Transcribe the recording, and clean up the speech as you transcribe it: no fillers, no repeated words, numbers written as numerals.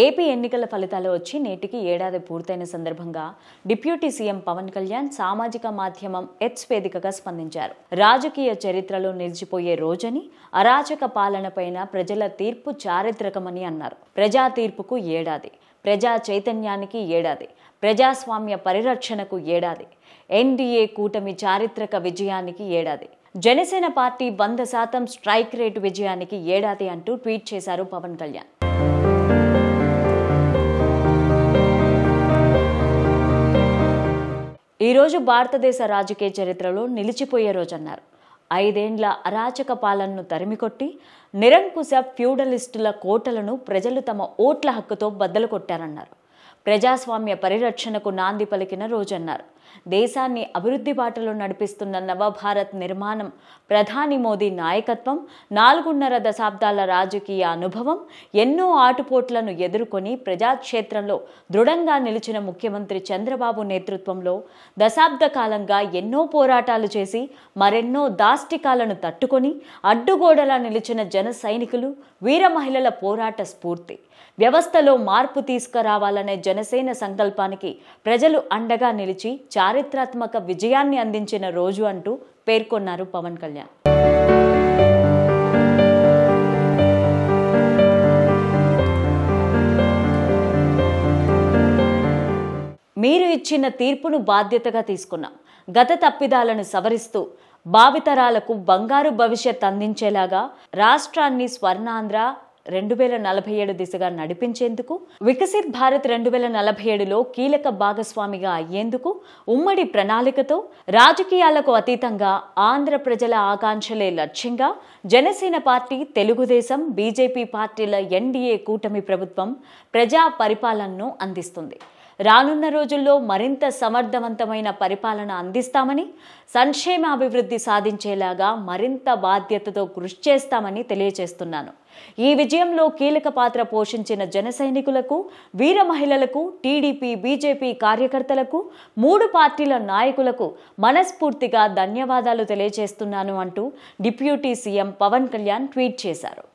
AP ఎన్నికల ఫలితాలు వచ్చి నేటికి ఏడాది పూర్తయిన సందర్భంగా డిప్యూటీ సీఎం పవన్ కళ్యాణ్ సామాజిక మాధ్యమం ఎక్స్ వేదికగా స్పందించారు. రాజకీయ చరిత్రలో నిలిచిపోయే రోజని, అరాచక పాలనపైన ప్రజల తీర్పు చారిత్రకమని అన్నారు. ప్రజా తీర్పుకు ఏడాది, ప్రజా చైతన్యానికి ఏడాది, ప్రజాస్వామ్య పరిరక్షణకు ఏడాది, ఎన్డీఏ కూటమి చారిత్రక విజయానికి ఏడాది, జనసేన పార్టీ 100% స్ట్రైక్ రేటు విజయానికి ఏడాది అంటూ ట్వీట్ చేశారు పవన్ కళ్యాణ్. ఈరోజు భారతదేశ రాజకీయ చరిత్రలో నిలిచిపోయే రోజన్నారు. 5 ఏండ్ల అరాచక పాలనను తరిమికొట్టి నిరంకుశ ఫ్యూడలిస్టుల కోటలను ప్రజలు తమ ఓట్ల హక్కుతో బద్దలు కొట్టారన్నారు. ప్రజాస్వామ్య పరిరక్షణకు నాంది పలికిన రోజన్నారు. దేశాన్ని అభివృద్ధి బాటలో నడిపిస్తున్న నవభారత్ నిర్మాణం, ప్రధాని మోదీ నాయకత్వం, 4.5 దశాబ్దాల రాజకీయ అనుభవం, ఎన్నో ఆటుపోట్లను ఎదుర్కొని ప్రజాక్షేత్రంలో దృఢంగా నిలిచిన ముఖ్యమంత్రి చంద్రబాబు నేతృత్వంలో దశాబ్ద కాలంగా ఎన్నో పోరాటాలు చేసి మరెన్నో దాష్టికాలను తట్టుకొని అడ్డుగోడలా నిలిచిన జన సైనికులు, వీర మహిళల పోరాట స్ఫూర్తి, వ్యవస్థలో మార్పు తీసుకురావాలనే జనసేన సంకల్పానికి ప్రజలు అండగా నిలిచి చారిత్రాత్మక విజయాన్ని అందించిన రోజు అంటూ పేర్కొన్నారు పవన్ కళ్యాణ్. మీరు ఇచ్చిన తీర్పును బాధ్యతగా తీసుకున్నాం. గత తప్పిదాలను సవరిస్తూ భావితరాలకు బంగారు భవిష్యత్ అందించేలాగా రాష్ట్రాన్ని స్వర్ణాంధ్ర 2047 దిశగా నడిపించేందుకు, వికసిత్ భారత్ 2047లో కీలక భాగస్వామిగా అయ్యేందుకు ఉమ్మడి ప్రణాళికతో రాజకీయాలకు అతీతంగా ఆంధ్ర ప్రజల ఆకాంక్షలే లక్ష్యంగా జనసేన పార్టీ, తెలుగుదేశం, బీజేపీ పార్టీల ఎన్డీఏ కూటమి ప్రభుత్వం ప్రజా పరిపాలనను అందిస్తుంది. రానున్న రోజుల్లో మరింత సమర్థవంతమైన పరిపాలన అందిస్తామని, సంక్షేమాభివృద్ధి సాధించేలాగా మరింత బాధ్యతతో కృషి చేస్తామని తెలియజేస్తున్నాను. ఈ విజయంలో కీలక పాత్ర పోషించిన జన సైనికులకు, వీర మహిళలకు, టీడీపీ, బీజేపీ కార్యకర్తలకు, 3 పార్టీల నాయకులకు మనస్ఫూర్తిగా ధన్యవాదాలు తెలియజేస్తున్నాను అంటూ deputy CM Pawan Kalyan tweet చేశారు.